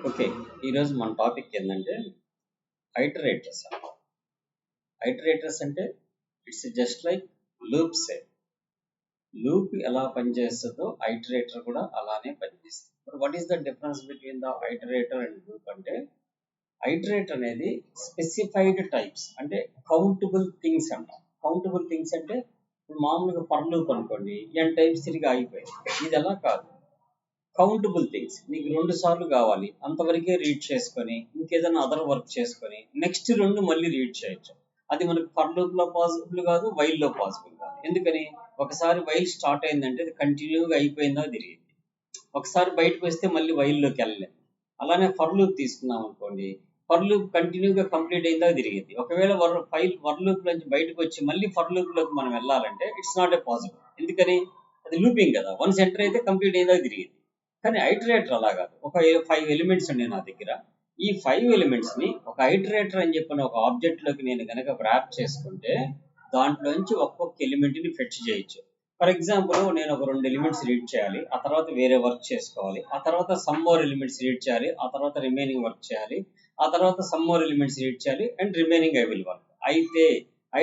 Okay. ఈరోజు మన topic ఏందంటే ఐటరేటర్స్. ఐటరేటర్స్ అంటే ఇట్స్ జస్ట్ లైక్ లూప్సే. లూప్ ఎలా పనిచేస్తుందో ఐటరేటర్ కూడా అలానే పనిచేస్తుంది. What is the difference between the iterator and loop అంటే ఐటరేటర్ అనేది స్పెసిఫైడ్ టైప్స్ అంటే కౌంటబుల్ థింగ్స్ అంటాం. కౌంటబుల్ థింగ్స్ అంటే ఇప్పుడు మామూలుగా ఫర్ లూప్ అనుకోండి n టైమ్స్ తిరిగి ఆగిపోయింది. ఇది ఎలా కాదు, కౌంటబుల్ థింగ్స్. నీకు 2 సార్లు కావాలి అంతవరకే రీడ్ చేసుకొని ఇంకేదైనా అదర్ వర్క్ చేసుకొని నెక్స్ట్ 2 మళ్ళీ రీడ్ చేయొచ్చు. అది మనకు ఫర్ లూప్ లో పాసిబుల్ కాదు, వైల్ లో పాసిబుల్ కాదు. ఎందుకని? ఒకసారి వైల్ స్టార్ట్ అయిందంటే అది కంటిన్యూగా అయిపోయిందో తిరిగింది. ఒకసారి బయటకు వస్తే మళ్ళీ వైల్లోకి వెళ్ళలేదు. అలానే ఫర్ లూప్ తీసుకున్నాం అనుకోండి, ఫర్ లూప్ కంటిన్యూగా కంప్లీట్ అయిందా తిరిగింది. ఒకవేళ ఫర్ లూప్ నుంచి బయటకు వచ్చి మళ్ళీ ఫర్ లూప్ లోకి మనం వెళ్ళాలంటే ఇట్స్ నాట్ ఏ పాసిబుల్. ఎందుకని? అది లూపింగ్ కదా, వన్స్ ఎంటర్ అయితే కంప్లీట్ అయిందా తిరిగింది. కానీ ఐటరేటర్ అలా కాదు. ఒక 5 ఎలిమెంట్స్ ఉన్నాయి నా దగ్గర. ఈ 5 ఎలిమెంట్స్ ని ఒక ఐటరేటర్ అని చెప్పిన ఒక ఆబ్జెక్ట్ లోకి నేను కనుక వ్రాప్ చేసుకుంటే దాంట్లోంచి ఒక్కొక్క ఎలిమెంట్ ని ఫెచ్ చేయొచ్చు. ఫర్ ఎగ్జాంపుల్ నేను ఒక 2 ఎలిమెంట్స్ రీడ్ చేయాలి, ఆ తర్వాత వేరే వర్క్ చేసుకోవాలి, ఆ తర్వాత సమ్ మోర్ ఎలిమెంట్స్ రీడ్ చేయాలి, ఆ తర్వాత రిమైనింగ్ వర్క్ చేయాలి, ఆ తర్వాత సమ్ మోర్ ఎలిమెంట్స్ రీడ్ చేయాలి and remaining I will work. అయితే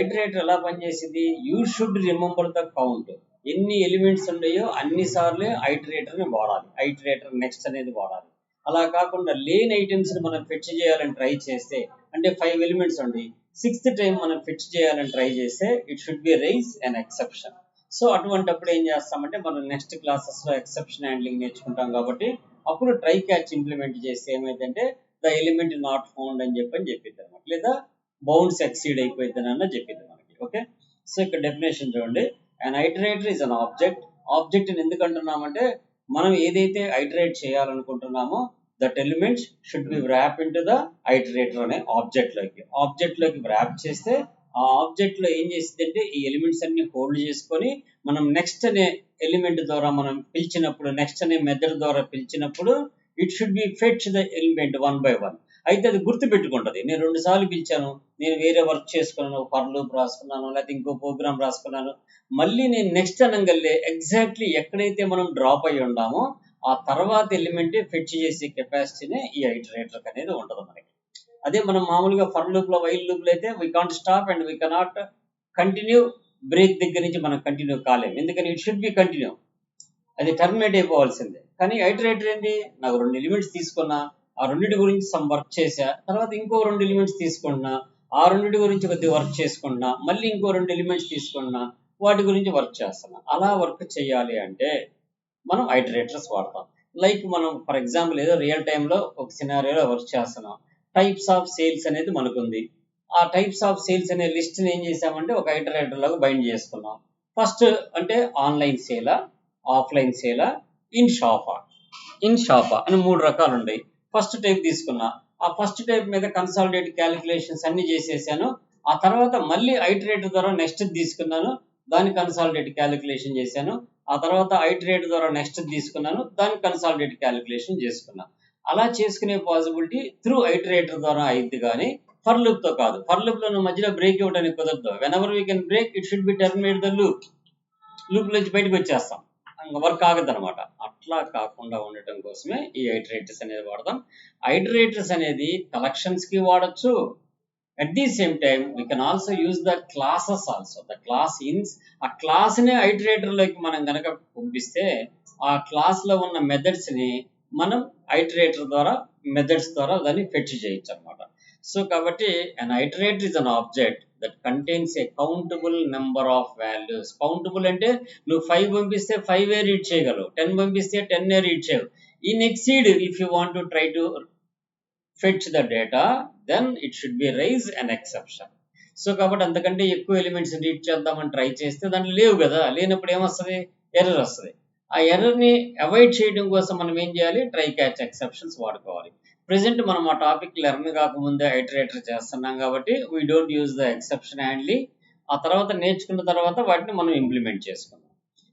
ఐటరేటర్ ఎలా పనిచేసింది? You should remember the count. ఎన్ని ఎలిమెంట్స్ ఉన్నాయో అన్ని సార్లు ఐటరేటర్ని వాడాలి. ఐటరేటర్ నెక్స్ట్ అనేది వాడాలి. అలా కాకుండా లేని ఐటమ్స్ని మనం ఫెచ్ చేయాలని ట్రై చేస్తే, అంటే 5 ఎలిమెంట్స్ ఉండి 6th టైం మనం ఫెచ్ చేయాలని ట్రై చేస్తే it should be raise an exception. So అటువంటిప్పుడు ఏం చేస్తామంటే మనం నెక్స్ట్ క్లాసెస్లో ఎక్సెప్షన్ హ్యాండ్లింగ్ నేర్చుకుంటాం కాబట్టి అప్పుడు ట్రై క్యాచ్ ఇంప్లిమెంట్ చేస్తే ఏమైందంటే ద ఎలిమెంట్ నాట్ ఫౌండ్ అని చెప్పిద్ది అనమాట, లేదా బౌండ్స్ ఎక్సీడ్ అయిపోయిందని అన్న చెప్పింది మనకి. ఓకే, సో ఇక్కడ డెఫినేషన్ చూడండి. An iterator is an object. Object ఎందుకు అంటున్నామంటే మనం ఏదైతే ఐటరేట్ చేయాలనుకుంటున్నామో that elements should be wrap into the iterator అనే ఆబ్జెక్ట్ లోకి వ్రాప్ చేస్తే ఆ ఆబ్జెక్ట్ లో ఏం చేసిందంటే ఈ ఎలిమెంట్స్ అన్ని హోల్డ్ చేసుకొని మనం నెక్స్ట్ అనే ఎలిమెంట్ ద్వారా మనం పిలిచినప్పుడు, నెక్స్ట్ అనే మెథడ్ ద్వారా పిలిచినప్పుడు it should B fetch the element 1 by 1. అయితే అది గుర్తు పెట్టుకుంటది. నేను 2 సార్లు పిలిచాను, నేను వేరే వర్క్ చేసుకున్నాను, ఫర్ లూప్ రాసుకున్నాను, లేకపోతే ఇంకో ప్రోగ్రామ్ రాసుకున్నాను, మళ్ళీ నేను నెక్స్ట్ అనగలే ఎగ్జాక్ట్లీ ఎక్కడైతే మనం డ్రాప్ అయ్యి ఉన్నామో ఆ తర్వాత ఎలిమెంట్ ఫెచ్ చేసే కెపాసిటీనే ఈ ఐటరేటర్ అనేది ఉంటుంది మనకి. అదే మనం మామూలుగా ఫర్ లూప్ లో, వైల్ లూప్ లో అయితే we can't stop and we cannot continue. Break దగ్గర నుంచి మనం కంటిన్యూ కాలేము, ఎందుకని ఇట్ షుడ్ బి కంటిన్యూ, అది టర్మినేట్ అయిపోవాల్సిందే. కానీ ఐటరేటర్ ఏంటి? నాకు 2 ఎలిమెంట్స్ తీసుకున్నా, ఆ రెండింటి గురించి సమ్ వర్క్ చేసా, తర్వాత ఇంకో 2 ఎలిమెంట్స్ తీసుకున్నా, ఆ రెండింటి గురించి కొద్దిగా వర్క్ చేసుకున్నా, మళ్ళీ ఇంకో 2 ఎలిమెంట్స్ తీసుకున్నా, వాటి గురించి వర్క్ చేస్తున్నా. అలా వర్క్ చేయాలి అంటే మనం ఐటరేటర్స్ వాడతాం. లైక్ మనం ఫర్ ఎగ్జాంపుల్ ఏదో రియల్ టైంలో ఒక సినారియోలో వర్క్ చేస్తున్నాం. టైప్స్ ఆఫ్ సేల్స్ అనేది మనకుంది. ఆ టైప్స్ ఆఫ్ సేల్స్ అనే లిస్ట్ని ఏం చేసామంటే ఒక ఐటరేటర్ లాగా బైండ్ చేసుకున్నాం. ఫస్ట్ అంటే ఆన్లైన్ సేలా, ఆఫ్లైన్ సేలా, ఇన్ షాపా అని 3 రకాలు ఉన్నాయి. ఫస్ట్ టైప్ తీసుకున్నా, ఆ ఫస్ట్ టైప్ మీద కన్సాలిడేట్ క్యాలిక్యులేషన్స్ అన్ని చేసేసాను. ఆ తర్వాత మళ్ళీ ఐటరేటర్ ద్వారా నెక్స్ట్ తీసుకున్నాను, దాన్ని కన్సాలిడేట్ క్యాలిక్యులేషన్ చేశాను. ఆ తర్వాత ఐటరేటర్ ద్వారా నెక్స్ట్ తీసుకున్నాను, దాన్ని కన్సాలిడేట్ క్యాలిక్యులేషన్ చేసుకున్నాను. అలా చేసుకునే పాసిబిలిటీ త్రూ ఐటరేటర్ ద్వారా అయింది, కానీ ఫర్ లూప్ తో కాదు. ఫర్ లూప్ లో నువ్వు మధ్యలో బ్రేక్ ఇవ్వడానికి కుదరదు. When ever we can break it should B terminate the loop నుంచి బయటకు వచ్చేస్తాం, వర్క్ ఆగదు అనమాట. అట్లా కాకుండా ఉండటం కోసమే ఈ ఐటరేటర్స్ అనేది వాడతాం. ఐటరేటర్స్ అనేది కలెక్షన్స్ కి వాడచ్చు. At the same time we can also use the classes also. The class ఇన్స్, ఆ క్లాస్ ని ఐటరేటర్ లోకి మనం కనుక పంపిస్తే ఆ క్లాస్ లో ఉన్న మెథడ్స్ ని మనం ఐటరేటర్ ద్వారా, మెథడ్స్ ద్వారా దాన్ని ఫెచ్ చేయొచ్చు అనమాట. సో కాబట్టి an iterator is an object that contains a countable number of values. Countable అంటే నువ్వు 5 పంపిస్తే 5 రీడ్ చేయగలవు, 10 పంపిస్తే 10 రీడ్ చేయగలవు. In exceed if you want to try to fetch the data then it should be raise an exception. So కాబట్టి అంతకంటే ఎక్కువ elements read చేద్దామని ట్రై చేస్తే దాంట్లో లేవు కదా, లేనప్పుడు ఏమొస్తుంది? ఎర్రర్ వస్తుంది. ఆ ఎర్రర్ని అవాయిడ్ చేయడం కోసం మనం ఏం చేయాలి? ట్రై క్యాచ్ ఎక్సెప్షన్స్ వాడుకోవాలి. ప్రెసెంట్ మనం ఆ టాపిక్ లెర్న్ కాకముందే ఐటరేటర్ చేస్తున్నాం కాబట్టి we don't use the exception handling. ఆ తర్వాత నేర్చుకున్న తర్వాత వాటిని మనం ఇంప్లిమెంట్ చేసుకుందాం.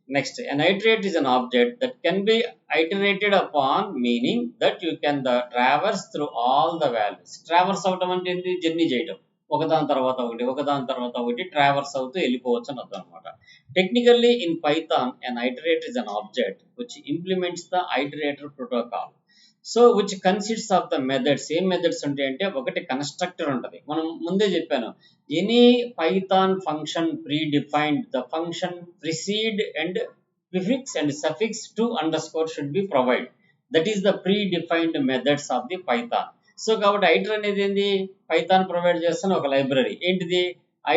Next, an iterate is an object that can be iterated upon, meaning that you can traverse through all the values. Traverse అవటం అంటే ఏంటి? జర్నీ చేయటం, ఒకదాని తర్వాత ఒకటి ట్రావర్స్ అవుతూ వెళ్ళిపోవచ్చు అని అర్థం అనమాట. Technically in Python an iterate is an object which implements the iterator protocol. So which consists of the methods. ఏం మెథడ్స్ ఉంటాయి అంటే ఒకటి కన్స్ట్రక్టర్ ఉంటుంది. మనం ముందే చెప్పాను, any Python function pre defined the function precede and prefix and suffix to underscore should be provide. That is the pre defined methods of the Python. So కాబట్టి ఐటర్ అనేది ఏంది, పైథాన్ ప్రొవైడ్ చేస్తున్న ఒక లైబ్రరీ. ఏంటిది,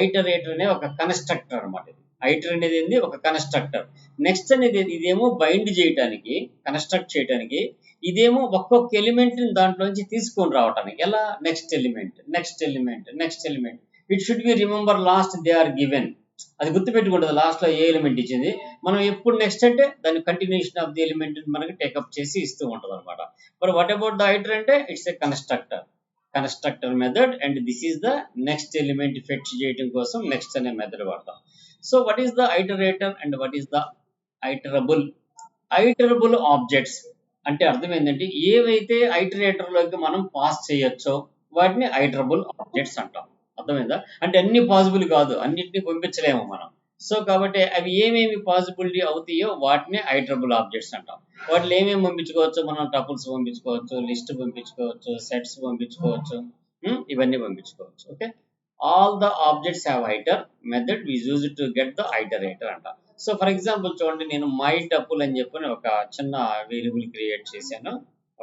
ఐటరేటర్ అనే ఒక constructor అనమాట. ఐటర్ అనేది ఏంది, ఒక కన్స్ట్రక్టర్. నెక్స్ట్ అనేది ఇదేమో బైండ్ చేయడానికి, కన్స్ట్రక్ట్ చేయడానికి, ఇదేమో ఒక్కొక్క ఎలిమెంట్ దాంట్లోంచి తీసుకొని రావటానికి. ఎలా, next element, next element, next element. It should be remember last they are given. అది గుర్తుపెట్టుకుంటుంది, లాస్ట్ లో ఏ ఎలిమెంట్ ఇచ్చింది, మనం ఎప్పుడు నెక్స్ట్ అంటే దాని కంటిన్యూషన్ ఆఫ్ ది ఎలిమెంట్ మనకి టేకప్ చేసి ఇస్తూ ఉంటుంది అనమాట. మరి వాట్ అబౌట్ ద ఐటర్ అంటే it's a constructor method and this is the next element fetch చేయడం కోసం నెక్స్ట్ అనే మెథడ్ వాడతాం. So what is the iterator and what is the iterable objects అంటే అర్థం ఏంటంటే ఏవైతే ఐటరేటర్ లోకి మనం పాస్ చేయొచ్చో వాటిని ఐటరబుల్ ఆబ్జెక్ట్స్ అంటాం. అర్థమైందా, అంటే అన్ని పాసిబుల్ కాదు, అన్నిటిని పంపించలేము మనం. సో కాబట్టి అవి ఏమేమి పాసిబిలిటీ అవుతాయో వాటిని ఐటరబుల్ ఆబ్జెక్ట్స్ అంటాం. వాటిలో ఏమేమి పంపించుకోవచ్చు, మనం టపుల్స్ పంపించుకోవచ్చు, లిస్ట్ పంపించుకోవచ్చు, సెట్స్ పంపించుకోవచ్చు, ఇవన్నీ పంపించుకోవచ్చు. Okay, all the objects have iter method we use to get the iterator అంట. సో ఫర్ ఎగ్జాంపుల్ చూడండి, నేను మై టపుల్ అని చెప్పని ఒక చిన్న వేరియబుల్ క్రియేట్ చేశాను,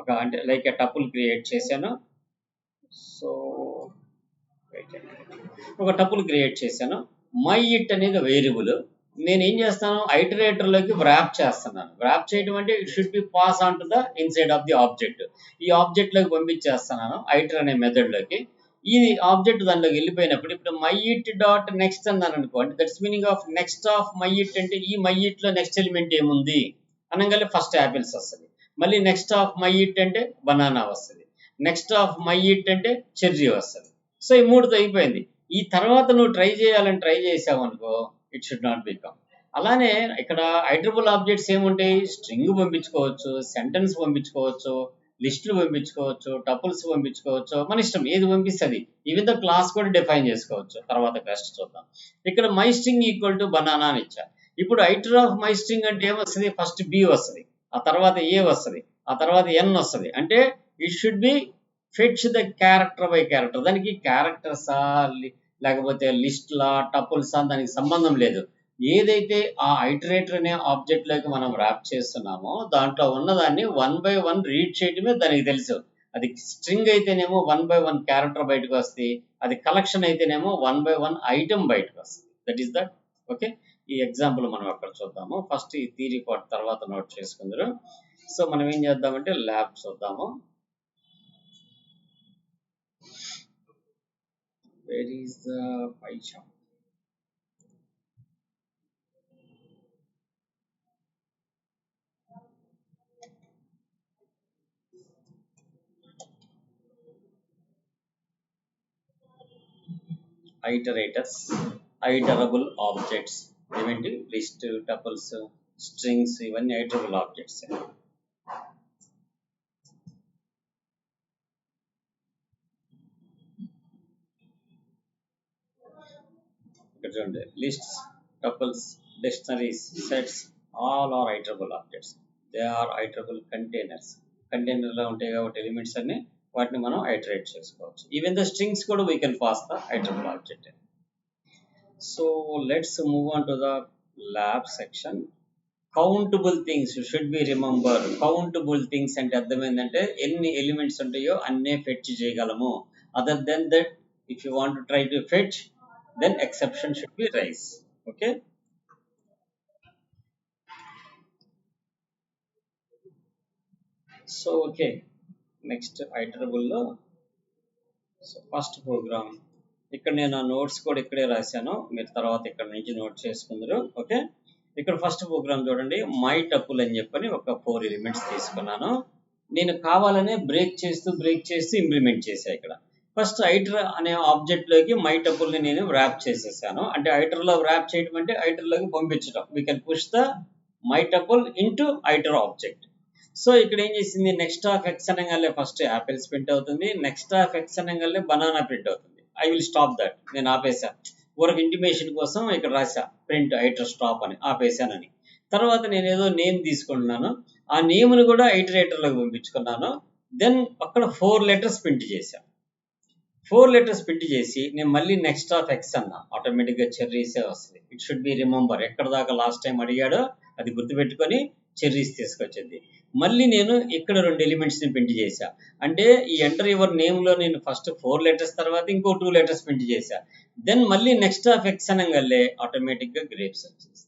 ఒక అంటే లైక్ ఏ టపుల్ క్రియేట్ చేశాను. సో ఒక టపుల్ క్రియేట్ చేశాను. మై ఇట్ అనేది వేరియబుల్. నేను ఏం చేస్తాను, ఐటరేటర్ లోకి వ్రాప్ చేస్తున్నాను. వ్రాప్ చేయడం అంటే it should be pass on to the inside of the object. ఈ ఆబ్జెక్ట్ లోకి పంపించేస్తున్నాను ఐటర్ అనే మెథడ్ లోకి. ఇది ఆబ్జెక్ట్ దానిలోకి వెళ్ళిపోయినప్పుడు ఇప్పుడు మై ఇట్ డాట్ నెక్స్ట్ అన్నాను అనుకోండి, that's meaning of next of my it అంటే ఈ మై ఇట్ లో నెక్స్ట్ ఎలిమెంట్ ఏముంది అనగానే ఫస్ట్ యాపిల్స్ వస్తుంది. మళ్ళీ నెక్స్ట్ ఆఫ్ మై ఇట్ అంటే బనానా వస్తుంది. నెక్స్ట్ ఆఫ్ మై ఇట్ అంటే చెర్రీ వస్తుంది. సో ఈ మూడుతో అయిపోయింది. ఈ తర్వాత నువ్వు ట్రై చేసావు అనుకో, ఇట్ షుడ్ నాట్ బికమ్. అలానే ఇక్కడ ఐటరబుల్ ఆబ్జెక్ట్స్ ఏముంటాయి, స్ట్రింగ్ పంపించుకోవచ్చు, సెంటెన్స్ పంపించుకోవచ్చు, లిస్టులు పంపించుకోవచ్చు, టపుల్స్ పంపించుకోవచ్చు, మన ఇష్టం ఏది పంపిస్తుంది. ఈవెన్ ద క్లాస్ కూడా డిఫైన్ చేసుకోవచ్చు. తర్వాత క్లాస్ చూద్దాం. ఇక్కడ my string equal to banana అని ఇచ్చా. ఇప్పుడు ఐటర్ ఆఫ్ మై స్ట్రింగ్ అంటే ఏమొస్తుంది, ఫస్ట్ బి వస్తుంది, ఆ తర్వాత ఏ వస్తుంది, ఆ తర్వాత ఎన్ వస్తుంది. అంటే it should B fetch the character by character. దానికి క్యారెక్టర్సా లేకపోతే లిస్ట్లా టపుల్సా దానికి సంబంధం లేదు. ఏదైతే ఆ ఐటరేటర్ అనే ఆబ్జెక్ట్ లోకి మనం ర్యాప్ చేస్తున్నామో దాంట్లో ఉన్నదాన్ని 1 by 1 రీడ్ చేయడమే దానికి తెలుసు. అది స్ట్రింగ్ అయితేనేమో 1 by 1 క్యారెక్టర్ బయటకు వస్తుంది, అది కలెక్షన్ అయితేనేమో 1 by 1 ఐటమ్ బయటకు వస్తుంది. That is that. ఓకే, ఈ ఎగ్జాంపుల్ మనం అక్కడ చూద్దాము. ఫస్ట్ ఈ థియరీ పార్ట్ తర్వాత నోట్ చేసుకుందరు. సో మనం ఏం చేద్దామంటే ల్యాబ్ చూద్దాము. Where is the pie chart? Iterators, iterable objects, ఏమంటే లిస్ట్, టపుల్స్, స్ట్రింగ్స్ ఇవన్నీ ఐటరబుల్ ఆబ్జెక్ట్స్. ఇక్కడ చూడండి, lists, tuples, dictionaries, sets all are iterable objects. They are iterable containers. కంటైనర్లో ఉంటాయి కాబట్టి ఎలిమెంట్స్ అన్ని వాటిని మనం ఐటరేట్ చేసుకోవచ్చు. ఈవెన్ ద స్ట్రింగ్స్ కూడా we can pass the iterable object. So let's move on to the lab section. Countable things should be remember. Countable things అంటే అర్థం ఏంటంటే ఎన్ని ఎలిమెంట్స్ ఉంటాయో అన్నే ఫెచ్ చేయగలము. Other than that if you want to try to fetch then exception should be raised. Okay, so okay, next iterable lo so first program ఇక్కడ నేను ఆ నోట్స్ కూడా ఇక్కడే రాశాను, మీరు తర్వాత ఇక్కడ నుంచి నోట్ చేసుకుందరు. ఓకే, ఇక్కడ ఫస్ట్ ప్రోగ్రామ్ చూడండి, మై టపుల్ అని చెప్పని ఒక 4 ఎలిమెంట్స్ తీసుకున్నాను. నేను కావాలనే బ్రేక్ చేస్తూ ఇంప్లిమెంట్ చేశాను. ఇక్కడ ఫస్ట్ ఐటర్ అనే ఆబ్జెక్ట్ లోకి మై టపుల్ ని నేను వ్రాప్ చేసేసాను. అంటే ఐటర్ లో వ్రాప్ చేయడం అంటే ఐటర్ లోకి పంపించడం. We can push the my tuple into iter object. So ఇక్కడ ఏం చేసింది, నెక్స్ట్ ఆఫ్ ఎక్స్ అనగానే ఫస్ట్ యాపిల్స్ ప్రింట్ అవుతుంది, నెక్స్ట్ ఆఫ్ ఎక్స్ అనగానే బనానా ప్రింట్ అవుతుంది. ఐ విల్ స్టాప్ దట్, నేను ఆపేసా. ఊరికి ఇంటిమేషన్ కోసం ఇక్కడ రాసా ప్రింట్ ఐటర్ స్టాప్ అని, ఆపేసానని. తర్వాత నేను ఏదో నేమ్ తీసుకుంటున్నాను, ఆ నేమ్ను కూడా ఐటరేటర్ లోకి పంపించుకున్నాను. దెన్ అక్కడ 4 లెటర్స్ ప్రింట్ చేశాను. 4 లెటర్స్ ప్రింట్ చేసి నేను మళ్ళీ నెక్స్ట్ ఆఫ్ ఎక్స్ అన్నా, ఆటోమేటిక్గా చెర్రీసే వస్తుంది. ఇట్ షుడ్ బి రిమెంబర్, ఎక్కడ దాకా లాస్ట్ టైం అడిగాడో అది గుర్తుపెట్టుకొని చెర్రీస్ తీసుకొచ్చింది. మళ్ళీ నేను ఇక్కడ 2 ఎలిమెంట్స్ని ప్రింట్ చేశా. అంటే ఈ ఎంటర్ యువర్ నేమ్లో నేను ఫస్ట్ 4 లెటర్స్ తర్వాత ఇంకో 2 లెటర్స్ ప్రింట్ చేశా. దెన్ మళ్ళీ నెక్స్ట్ ఆఫ్ ఎక్స్ అనగలే ఆటోమేటిక్గా గ్రేప్స్ వచ్చేసి.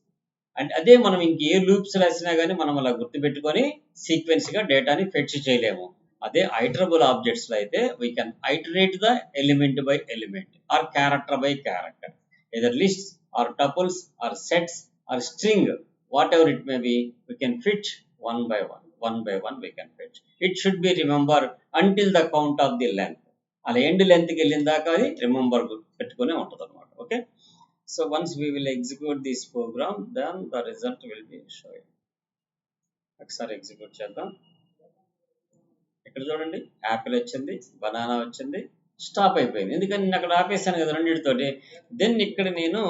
అంటే అదే మనం ఇంకే లూప్స్ రాసినా కానీ మనం అలా గుర్తుపెట్టుకొని సీక్వెన్స్గా డేటాని ఫెచ్ చేయలేము. అదే ఐటరబుల్ ఆబ్జెక్ట్స్లో అయితే we can iterate the element by element or character by character, either lists or tuples or sets or string, whatever it may be, we can fetch one by one we can fetch. It should be remember until the count of the length. అలా end లెంత్కి వెళ్ళిన దాకా అది remember పెట్టుకునే ఉంటుంది అనమాట. Okay, so once we will execute this program then the result will be showing. ఒకసారి execute చేద్దాం. ఇక్కడ చూడండి, యాపిల్ వచ్చింది, బనానా వచ్చింది, స్టాప్ అయిపోయింది. ఎందుకని నేను అక్కడ ఆపేసాను కదా రెండింటితోటి. దెన్ ఇక్కడ నేను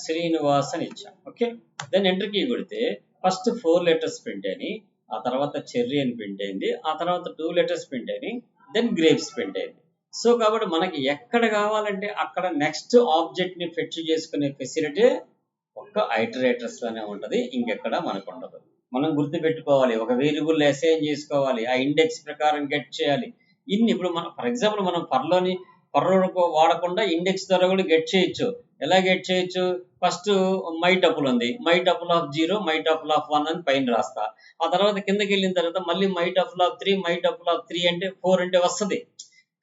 శ్రీనివాస్ అని ఇచ్చాను. ఓకే, దెన్ ఎంటర్ కీ కొడితే ఫస్ట్ 4 లెటర్స్ ప్రింట్ అయినాయి, ఆ తర్వాత చెర్రీ అని ప్రింట్ అయింది, ఆ తర్వాత 2 లెటర్స్ ప్రింట్ అయినాయి, దెన్ గ్రేప్స్ ప్రింట్ అయింది. సో కాబట్టి మనకి ఎక్కడ కావాలంటే అక్కడ నెక్స్ట్ ఆబ్జెక్ట్ని ఫెచ్ చేసుకునే ఫెసిలిటీ ఒక్క ఐటరేటర్స్లోనే ఉంటుంది, ఇంకెక్కడ మనకు ఉండదు. మనం గుర్తుపెట్టుకోవాలి, ఒక వేరియబుల్ అసైన్ చేసుకోవాలి, ఆ ఇండెక్స్ ప్రకారం గెట్ చేయాలి. ఇన్ని ఇప్పుడు మనం ఫర్ ఎగ్జాంపుల్ మనం ఫర్ వాడకుండా ఇండెక్స్ ద్వారా కూడా గెట్ చేయొచ్చు. ఎలా గెట్ చేయొచ్చు? ఫస్ట్ మై టపుల్ ఉంది, my tuple of 0, my tuple of 1 అని పైన రాస్తా. ఆ తర్వాత కిందకి వెళ్ళిన తర్వాత మళ్ళీ my tuple of 3, my tuple of 3 అంటే 4 అంటే వస్తుంది.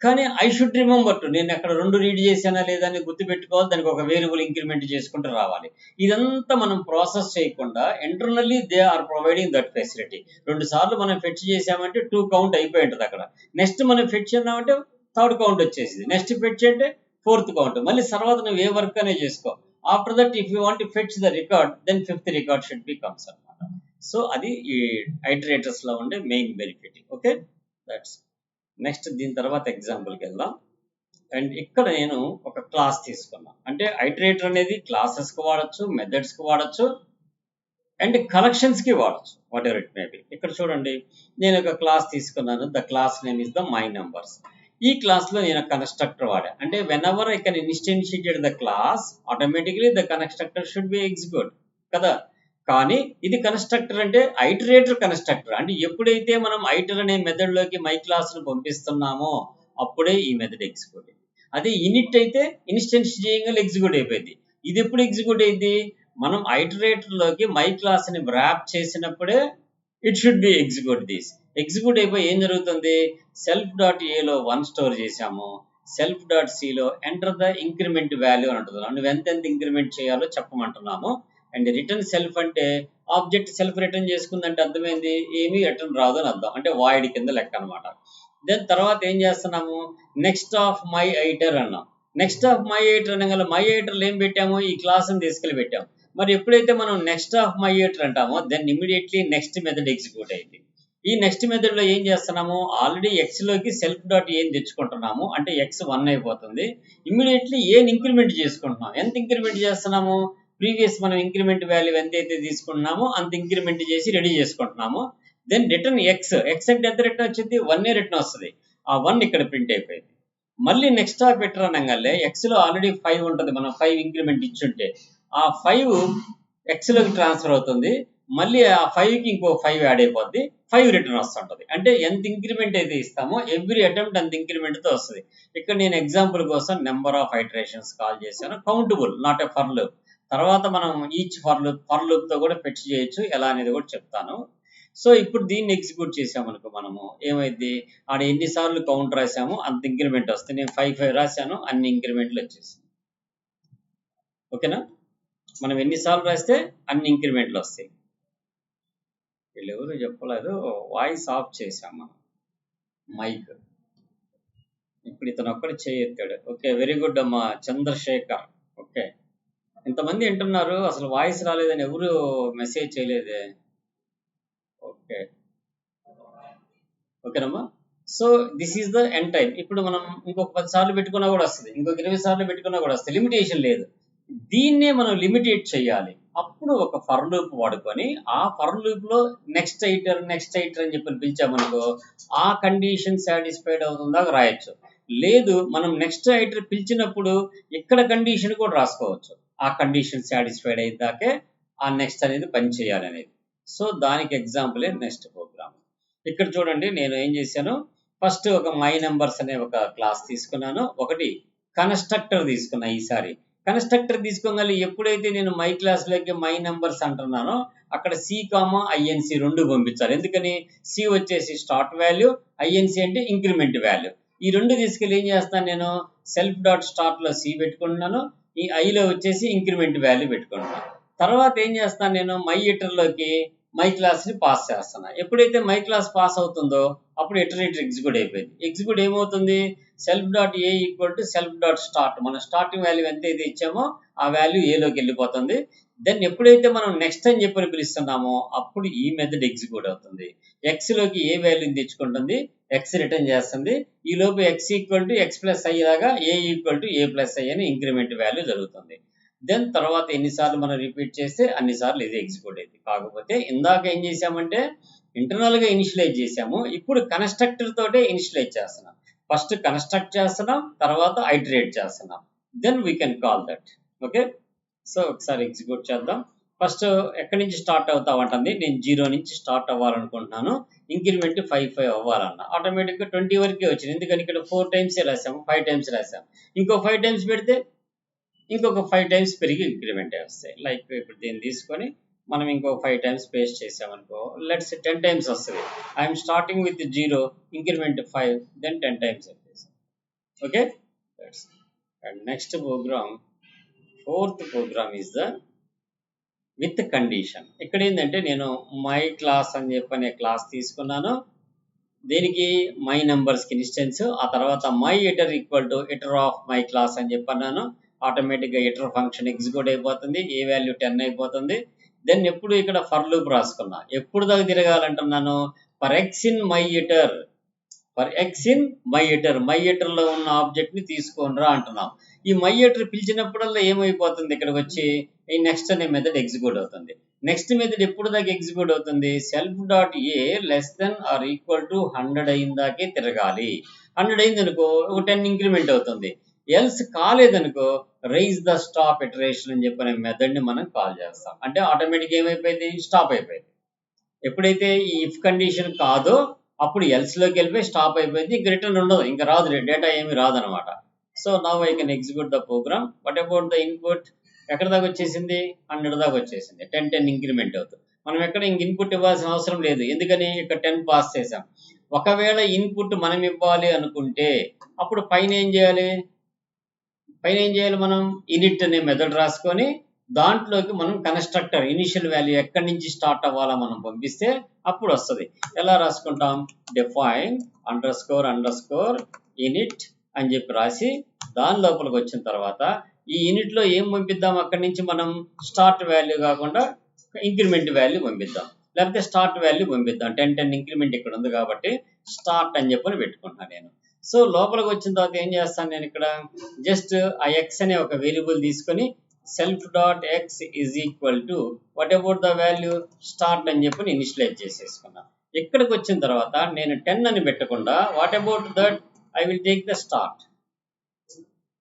కానీ ఐ షుడ్ రిమెంబర్ టు, నేను అక్కడ 2 రీడ్ చేశానా లేదా అని గుర్తుపెట్టుకోవాలి, దానికి ఒక వేరియబుల్ ఇంక్రిమెంట్ చేసుకుంటూ రావాలి. ఇదంతా మనం ప్రాసెస్ చేయకుండా internally they are providing that facility. 2 సార్లు మనం ఫెచ్ చేసామంటే 2 కౌంట్ అయిపోయి ఉంటుంది అక్కడ. నెక్స్ట్ మనం ఫెచ్ చేద్దామంటే 3rd కౌంట్ వచ్చేసింది, నెక్స్ట్ ఫెచ్ అంటే 4th కౌంట్, మళ్ళీ తర్వాత నువ్వు ఏ వర్క్ అనే చేసుకో. After that if you want to fetch the record then 5th record should be comes అనమాట. సో అది ఈ ఐటరేటర్స్ లో ఉండే main benefit. Okay, that's next. దీని తర్వాత ఎగ్జాంపుల్కి వెళ్దాం. అండ్ ఇక్కడ నేను ఒక క్లాస్ తీసుకున్నా. అంటే ఐటరేటర్ అనేది క్లాసెస్కి వాడచ్చు, మెథడ్స్కి వాడచ్చు, అండ్ కలెక్షన్స్కి వాడచ్చు, whatever it may be. ఇక్కడ చూడండి, నేను ఒక క్లాస్ తీసుకున్నాను. The class name is the my numbers. ఈ క్లాస్లో నేను కన్స్ట్రక్టర్ వాడా. అంటే whenever I can instantiated the class, automatically the constructor should be execute కదా. కానీ ఇది కన్స్ట్రక్టర్ అంటే ఐటరేటర్ కన్స్ట్రక్టర్. అంటే ఎప్పుడైతే మనం ఐటర్ అనే మెథడ్లోకి మై క్లాస్ను పంపిస్తున్నామో అప్పుడే ఈ మెథడ్ ఎగ్జిక్యూట్ అయింది. అదే ఇనిట్ అయితే ఇన్స్టెన్స్ చేయగల ఎగ్జిక్యూట్ అయిపోయింది. ఇది ఎప్పుడు ఎగ్జిక్యూట్ అయింది? మనం ఐటరేటర్లోకి మై క్లాస్ని వ్రాప్ చేసినప్పుడే it should be execute this. Execute అయిపోయి ఏం జరుగుతుంది? సెల్ఫ్ డాట్ ఏలో 1 స్టోర్ చేసాము, సెల్ఫ్ డాట్ సిలో ఎంటర్ ద ఇంక్రిమెంట్ వాల్యూ అని అంటున్నాం. నువ్వు ఎంతెంత ఇంక్రిమెంట్ చేయాలో చెప్పమంటున్నాము. అండ్ రిటర్న్ సెల్ఫ్ అంటే ఆబ్జెక్ట్ సెల్ఫ్ రిటర్న్ చేసుకుందంటే అర్థమైంది, ఏమీ రిటర్న్ రాదు అని అర్థం, అంటే వాయిడ్ కింద లెక్క అనమాట. దెన్ తర్వాత ఏం చేస్తున్నాము? నెక్స్ట్ ఆఫ్ మై ఐటర్ అన్నాం. నెక్స్ట్ ఆఫ్ మై ఐటర్ అనగల మై ఐటర్లు ఏం పెట్టాము? ఈ క్లాస్ని తీసుకెళ్ళి పెట్టాము. మరి ఎప్పుడైతే మనం నెక్స్ట్ ఆఫ్ మై ఐటర్ అంటామో then immediately next method execute అయింది. ఈ నెక్స్ట్ మెథడ్లో ఏం చేస్తున్నాము? ఆల్రెడీ ఎక్స్లోకి సెల్ఫ్ డాట్ ఏం తెచ్చుకుంటున్నాము, అంటే ఎక్స్ 1 అయిపోతుంది. ఇమీడియట్లీ ఏని ఇంక్రిమెంట్ చేసుకుంటున్నాం. ఎంత ఇంక్రిమెంట్ చేస్తున్నాము? ప్రీవియస్ మనం ఇంక్రిమెంట్ వాల్యూ ఎంతైతే తీసుకున్నామో అంత ఇంక్రిమెంట్ చేసి రెడీ చేసుకుంటున్నాము. దెన్ రిటర్న్ ఎక్స్, ఎక్స్ అంటే ఎంత రిటర్న్ వచ్చింది? 1 రిటర్న్ వస్తుంది. ఆ 1 ఇక్కడ ప్రింట్ అయిపోయింది. మళ్ళీ నెక్స్ట్ ఆఫ్ పెట్టర్ అనగానే ఎక్స్లో ఆల్రెడీ 5 ఉంటుంది, మనం 5 ఇంక్రిమెంట్ ఇచ్చుంటే ఆ 5 ఎక్స్లోకి ట్రాన్స్ఫర్ అవుతుంది. మళ్ళీ ఆ 5కి ఇంకో 5 యాడ్ అయిపోద్ది, 5 రిటర్న్ వస్తుంటుంది. అంటే ఎంత ఇంక్రిమెంట్ అయితే ఇస్తామో ఎవ్రీ అటెంప్ట్ అంత ఇంక్రిమెంట్తో వస్తుంది. ఇక్కడ నేను ఎగ్జాంపుల్ కోసం నెంబర్ ఆఫ్ ఐటరేషన్స్ కాల్ చేశాను, countable, not a for loop. తర్వాత మనం ఈచ్ ఫర్ లూప్తో కూడా ఫెచ్ చేయొచ్చు, ఎలా అనేది కూడా చెప్తాను. సో ఇప్పుడు దీన్ని ఎగ్జిక్యూట్ చేసామనుకో మనము ఏమైంది? ఆడ ఎన్నిసార్లు కౌంట్ రాసాము అంత ఇంక్రిమెంట్ వస్తుంది. నేను 5 రాశాను, అన్ని ఇంక్రిమెంట్లు వచ్చేసింది. ఓకేనా? మనం ఎన్నిసార్లు రాస్తే అన్ని ఇంక్రిమెంట్లు వస్తాయి. వీళ్ళు ఎవరు చెప్పలేదు, వాయిస్ ఆఫ్ చేసాం మనం, మైక్. ఇప్పుడు ఇతను ఒక్కడు చేయెత్తాడు. ఓకే, వెరీ గుడ్ అమ్మా చంద్రశేఖర్. ఓకే, ఇంతమంది వింటున్నారు, అసలు వాయిస్ రాలేదని ఎవరు మెసేజ్ చేయలేదే. ఓకే, ఓకేనమ్మా. So this is the end time. ఇప్పుడు మనం ఇంకొక 10 సార్లు పెట్టుకున్నా కూడా వస్తుంది, ఇంకొక 20 సార్లు పెట్టుకున్నా కూడా వస్తుంది, లిమిటేషన్ లేదు. దీన్నే మనం లిమిటేట్ చేయాలి. అప్పుడు ఒక ఫర్ లూప్ వాడుకొని ఆ ఫర్ లూప్ లో నెక్స్ట్ ఐటర్ అని చెప్పి పిలిచామనుకో ఆ కండిషన్ సాటిస్ఫైడ్ అవుతుందా రాయొచ్చు. లేదు మనం నెక్స్ట్ ఐటర్ పిలిచినప్పుడు ఇక్కడ కండిషన్ కూడా రాసుకోవచ్చు, ఆ కండిషన్ సాటిస్ఫైడ్ అయ్యేదాకే ఆ నెక్స్ట్ అనేది పని చేయాలనేది. సో దానికి ఎగ్జాంపులే నెక్స్ట్ ప్రోగ్రామ్. ఇక్కడ చూడండి నేను ఏం చేశాను, ఫస్ట్ ఒక మై నెంబర్స్ అనే ఒక క్లాస్ తీసుకున్నాను, ఒకటి కన్స్ట్రక్టర్ తీసుకున్నా. ఈసారి కన్స్ట్రక్టర్ తీసుకోగలి ఎప్పుడైతే నేను మై క్లాస్లోకి మై నెంబర్స్ అంటున్నానో అక్కడ సి కామా ఐఎన్సి రెండు పంపించాలి. ఎందుకని, సి వచ్చేసి స్టార్ట్ వాల్యూ, ఐఎన్సి అంటే ఇంక్రిమెంట్ వాల్యూ. ఈ రెండు తీసుకెళ్ళి ఏం చేస్తాను, నేను సెల్ఫ్ డాట్ స్టార్ట్లో సి పెట్టుకుంటున్నాను, ఈ ఐలో వచ్చేసి ఇంక్రిమెంట్ వాల్యూ పెట్టుకుంటున్నాను. తర్వాత ఏం చేస్తాను, నేను మై ఇటర్లోకి మై క్లాస్ని పాస్ చేస్తాను. ఎప్పుడైతే మై క్లాస్ పాస్ అవుతుందో అప్పుడు ఇటరేటర్ ఎగ్జిక్యూట్ అయిపోయింది. ఎగ్జిక్యూట్ ఏమవుతుంది, self dot A equal to self dot start, మన స్టార్టింగ్ వాల్యూ ఎంత అయితే ఇచ్చామో ఆ వాల్యూ ఏలోకి వెళ్ళిపోతుంది. దెన్ ఎప్పుడైతే మనం నెక్స్ట్ అని చెప్పి పిలుస్తున్నామో అప్పుడు ఈ మెథడ్ ఎగ్జిక్యూట్ అవుతుంది. ఎక్స్లోకి ఏ వాల్యూని తెచ్చుకుంటుంది, ఎక్స్ రిటర్న్ చేస్తుంది. ఈ లోపు x equal to x plus i లాగా a equal to a plus i అని ఇంక్రిమెంట్ వాల్యూ జరుగుతుంది. దెన్ తర్వాత ఎన్నిసార్లు మనం రిపీట్ చేస్తే అన్నిసార్లు ఇది ఎగ్జిక్యూట్ అయింది. కాకపోతే ఇందాక ఏం చేసామంటే ఇంటర్నల్గా ఇనిషియలైజ్ చేసాము, ఇప్పుడు కన్స్ట్రక్టర్ తోటే ఇనిషియలైజ్ చేస్తున్నాం. ఫస్ట్ కన్స్ట్రక్ట్ చేస్తున్నాం, తర్వాత ఐటరేట్ చేస్తున్నాం, then we can call that. Okay, so ఒకసారి ఎగ్జిక్యూట్ చేద్దాం. ఫస్ట్ ఎక్కడి నుంచి స్టార్ట్ అవుతావు అంటుంది, నేను 0 నుంచి స్టార్ట్ అవ్వాలనుకుంటున్నాను, ఇంక్రిమెంట్ 5 అవ్వాలన్న ఆటోమేటిక్గా 20 వరకే వచ్చింది. ఎందుకని ఇక్కడ 4 టైమ్స్ రాసాము, 5 టైమ్స్ రాసాము. ఇంకో 5 టైమ్స్ పెడితే ఇంకొక 5 టైమ్స్ పెరిగి ఇంక్రిమెంట్ వస్తాయి. లైక్ ఇప్పుడు దీన్ని తీసుకొని మనం ఇంకో 5 టైమ్స్ పేస్ట్ చేసామనుకో, లెట్స్ 10 టైమ్స్ వస్తుంది. I'm starting with 0, increment 5, then 10 times వచ్చేసి. Okay, and next program, fourth program is the with condition. ఇక్కడ ఏంటంటే నేను మై క్లాస్ అని చెప్పనే క్లాస్ తీసుకున్నాను, దీనికి మై నెంబర్స్కి ఇన్స్టెన్స్, ఆ తర్వాత my eater equal to eater of my class అని చెప్పన్నాను. ఆటోమేటిక్గా ఇటర్ ఫంక్షన్ ఎగ్జిక్యూట్ అయిపోతుంది, ఏ వాల్యూ 10 అయిపోతుంది. దెన్ ఎప్పుడు ఇక్కడ ఫర్ లూప్ రాసుకున్నా, ఎప్పుడు దాకా తిరగాలంటున్నాను, for x in my iter, for x in my iter, my ఇటర్లో ఉన్న ఆబ్జెక్ట్ని తీసుకోనరా అంటున్నాం. ఈ మై ఇటర్ పిలిచినప్పుడల్లా ఏమైపోతుంది, ఇక్కడికి వచ్చి ఈ నెక్స్ట్ అనే మెథడ్ ఎగ్జిక్యూట్ అవుతుంది. నెక్స్ట్ మెథడ్ ఎప్పుడు దాకా ఎగ్జిక్యూట్ అవుతుంది, self dot a less than or equal to 100 అయిందాకే తిరగాలి. 100 అయింది అనుకో ఒక 10 ఇంక్రిమెంట్ అవుతుంది. ఎల్స్ కాలేదనుకో రైజ్ ద స్టాప్ ఇటరేషన్ అని చెప్పిన మెథడ్ని మనం కాల్ చేస్తాం. అంటే ఆటోమేటిక్ ఏమైపోయింది, స్టాప్ అయిపోయింది. ఎప్పుడైతే ఈ ఇఫ్ కండిషన్ కాదో అప్పుడు ఎల్స్లోకి వెళ్ళిపోయి స్టాప్ అయిపోయింది, ఇంక రిటర్న్ ఉండదు, ఇంకా రాదు, డేటా ఏమి రాదనమాట. So now I can execute the program. What about the input, ఎక్కడ దాకా వచ్చేసింది, 100 దాకా వచ్చేసింది. 10 ఇంక్రిమెంట్ అవుతుంది. మనం ఎక్కడ ఇంక ఇన్పుట్ ఇవ్వాల్సిన అవసరం లేదు, ఎందుకని ఇక్కడ 10 పాస్ చేసాం. ఒకవేళ ఇన్పుట్ మనం ఇవ్వాలి అనుకుంటే అప్పుడు పైన ఏం చేయాలి, మనం ఇనిట్ అనే మెథడ్ రాసుకొని దాంట్లోకి మనం కన్స్ట్రక్టర్ ఇనిషియల్ వాల్యూ ఎక్కడి నుంచి స్టార్ట్ అవ్వాలో మనం పంపిస్తే అప్పుడు వస్తుంది. ఎలా రాసుకుంటాం, డిఫైన్ అండర్ స్కోర్ ఇనిట్ అని చెప్పి రాసి దాని లోపలికి వచ్చిన తర్వాత ఈ యూనిట్లో ఏం పంపిద్దాం, అక్కడి నుంచి మనం స్టార్ట్ వాల్యూ కాకుండా ఇంక్రిమెంట్ వాల్యూ పంపిద్దాం, లేకపోతే స్టార్ట్ వాల్యూ పంపిద్దాం. 10 ఇంక్రిమెంట్ ఇక్కడ ఉంది కాబట్టి స్టార్ట్ అని చెప్పని పెట్టుకుంటున్నాను నేను. సో లోపలికి వచ్చిన తర్వాత ఏం చేస్తాను, నేను ఇక్కడ జస్ట్ ఆ ఎక్స్ అనే ఒక వేరియబుల్ తీసుకొని self dot X is equal to what about the value start అని చెప్పి ఇనిషియలైజ్ చేసేసుకున్నాను. ఇక్కడికి వచ్చిన తర్వాత నేను 10 అని పెట్టకుండా what about that I will take the start,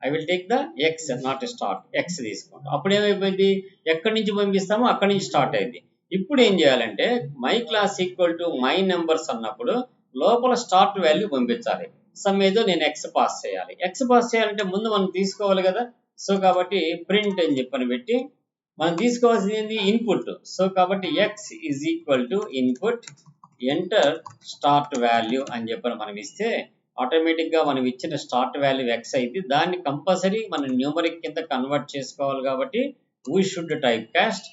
I will take the X not start, X తీసుకుంటాం. అప్పుడు ఏమైపోయింది, ఎక్కడి నుంచి పంపిస్తామో అక్కడి నుంచి స్టార్ట్ అయింది. ఇప్పుడు ఏం చేయాలంటే my class equal to my numbers అన్నప్పుడు లోపల స్టార్ట్ వాల్యూ పంపించాలి. సమ్ ఏదో నేను ఎక్స్ పాస్ చేయాలి. ఎక్స్ పాస్ చేయాలంటే ముందు మనం తీసుకోవాలి కదా. సో కాబట్టి ప్రింట్ అని చెప్పని పెట్టి మనం తీసుకోవాల్సింది ఏంటి, ఇన్పుట్. సో కాబట్టి X is equal to input enter start value అని చెప్పని మనం ఇస్తే ఆటోమేటిక్గా మనం ఇచ్చిన స్టార్ట్ వాల్యూ ఎక్స్ అయితే దాన్ని కంపల్సరీ మనం న్యూమరిక్ కింద కన్వర్ట్ చేసుకోవాలి. కాబట్టి we should type cast,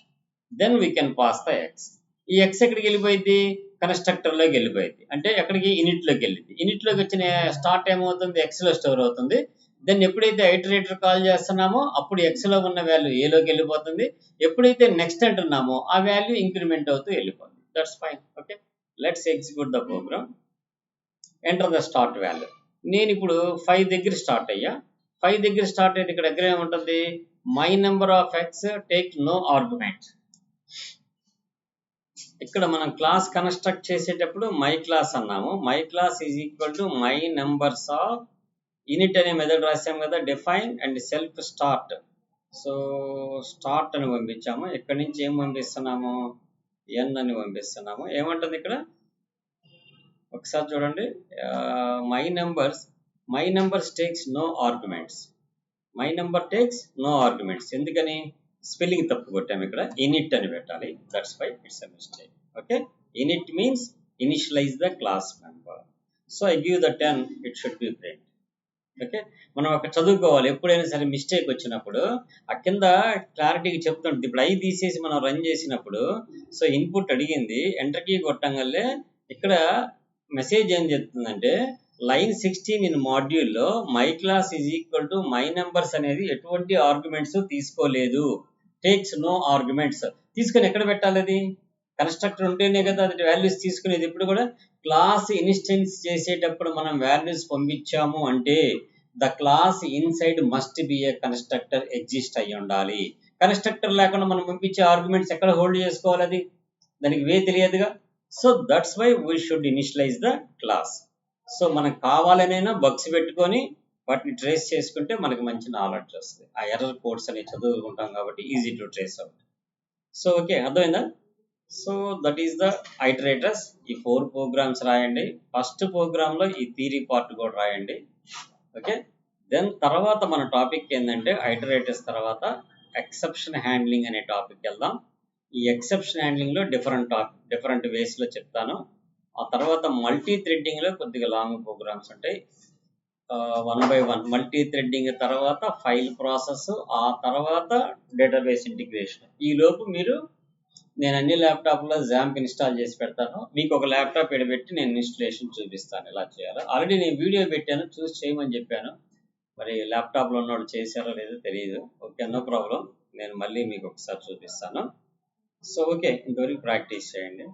then we can pass the x. ఈ ఎక్స్ ఎక్కడికి వెళ్ళిపోయింది, కన్స్ట్రక్టర్లోకి వెళ్ళిపోయింది, అంటే ఎక్కడికి ఇనిట్లోకి వెళ్ళింది. ఇనిట్లోకి వచ్చిన స్టార్ట్ ఏమవుతుంది, ఎక్స్లో స్టోర్ అవుతుంది. దెన్ ఎప్పుడైతే ఐటరేటర్ కాల్ చేస్తున్నామో అప్పుడు ఎక్స్లో ఉన్న వాల్యూ ఏలోకి వెళ్ళిపోతుంది. ఎప్పుడైతే నెక్స్ట్ అంటున్నామో ఆ వాల్యూ ఇంక్రిమెంట్ అవుతూ వెళ్ళిపోతుంది. That's fine. Okay, let's execute the program. Enter the start value. నేను ఇప్పుడు 5 దగ్గర స్టార్ట్ అయ్యా. 5 దగ్గర స్టార్ట్ అయితే ఇక్కడ దగ్గర ఏముంటుంది, my number of x take no argument. ఇక్కడ మనం క్లాస్ కన్స్ట్రక్ట్ చేసేటప్పుడు మై క్లాస్ అన్నాము. My class is equal to my numbers of init అనే మెథడ్ రాసాం కదా, define and self start. So start అని పంపించాము. ఇక్కడ నుంచి ఏం పంపిస్తున్నాము, ఎన్ అని పంపిస్తున్నాము. ఏమంటుంది ఇక్కడ ఒకసారి చూడండి, my numbers takes no arguments. My number takes no arguments ఎందుకని, స్పెల్లింగ్ తప్పు కొట్టాము. ఇక్కడ ఇనిట్ అని పెట్టాలి, that's why it's a mistake. Okay, init means initialize the class member. So I give the 10, it should be print. Okay, మనం అక్కడ చదువుకోవాలి. ఎప్పుడైనా సరే మిస్టేక్ వచ్చినప్పుడు ఆ కింద క్లారిటీగా చెప్తుంటుంది. ఇప్పుడు ఐ తీసేసి మనం రన్ చేసినప్పుడు సో ఇన్పుట్ అడిగింది, ఎంటర్ కీ కొట్టంగానే ఇక్కడ మెసేజ్ ఏం చెప్తుందంటే లైన్ 16 ఇన్ మాడ్యూల్లో my class is equal to my numbers అనేది ఎటువంటి ఆర్గ్యుమెంట్స్ తీసుకోలేదు, టేక్స్ నో ఆర్గ్యుమెంట్స్. తీసుకొని ఎక్కడ పెట్టాలి, అది కన్స్ట్రక్టర్ ఉంటేనే కదా అది వాల్యూస్ తీసుకునేది. ఇప్పుడు కూడా క్లాస్ ఇన్స్టెన్స్ చేసేటప్పుడు మనం వాల్యూస్ పంపించాము అంటే the class inside must be A constructor exist అయ్యి ఉండాలి. కన్స్ట్రక్టర్ లేకుండా మనం పంపించే ఆర్గ్యుమెంట్స్ ఎక్కడ హోల్డ్ చేసుకోవాలి, అది దానికి వే తెలియదుగా. So that's why we should initialize the class. So మనకు కావాలనైనా బగ్స్ పెట్టుకొని వాటిని ట్రేస్ చేసుకుంటే మనకి మంచి నాలెడ్జ్ వస్తుంది. ఆ ఎర్రర్ కోడ్స్ అని చదువుకుంటాం కాబట్టి easy to trace out. So okay, అర్థమైందా. So that is the iterators. ఈ 4 ప్రోగ్రామ్స్ రాయండి. ఫస్ట్ ప్రోగ్రాంలో ఈ థియరీ పార్ట్ కూడా రాయండి. ఓకే, దెన్ తర్వాత మన టాపిక్ ఏంటంటే ఐటరేటర్స్ తర్వాత ఎక్సెప్షన్ హ్యాండ్లింగ్ అనే టాపిక్ వెళ్దాం. ఈ ఎక్సెప్షన్ హ్యాండ్లింగ్లో డిఫరెంట్ వేస్లో చెప్తాను. ఆ తర్వాత మల్టీ థ్రెడ్డింగ్లో కొద్దిగా లాంగ్ ప్రోగ్రామ్స్ ఉంటాయి. 1 by 1 మల్టీ థ్రెడ్డింగ్ తర్వాత ఫైల్ ప్రాసెస్, ఆ తర్వాత డేటాబేస్ ఇంటిగ్రేషన్. ఈ లోపు నేను అన్ని ల్యాప్టాప్లో జాంప్ ఇన్స్టాల్ చేసి పెడతాను. మీకు ఒక ల్యాప్టాప్ ఎడబెట్టి నేను ఇన్స్టలేషన్ చూపిస్తాను ఎలా చేయాలో. ఆల్రెడీ నేను వీడియో పెట్టాను, చూసి చేయమని చెప్పాను. మరి ల్యాప్టాప్లో ఉన్నవాళ్ళు చేశారో లేదో తెలియదు. ఓకే, నో ప్రాబ్లం, నేను మళ్ళీ మీకు ఒకసారి చూపిస్తాను. సో ఓకే, ఇంతవరకు ప్రాక్టీస్ చేయండి.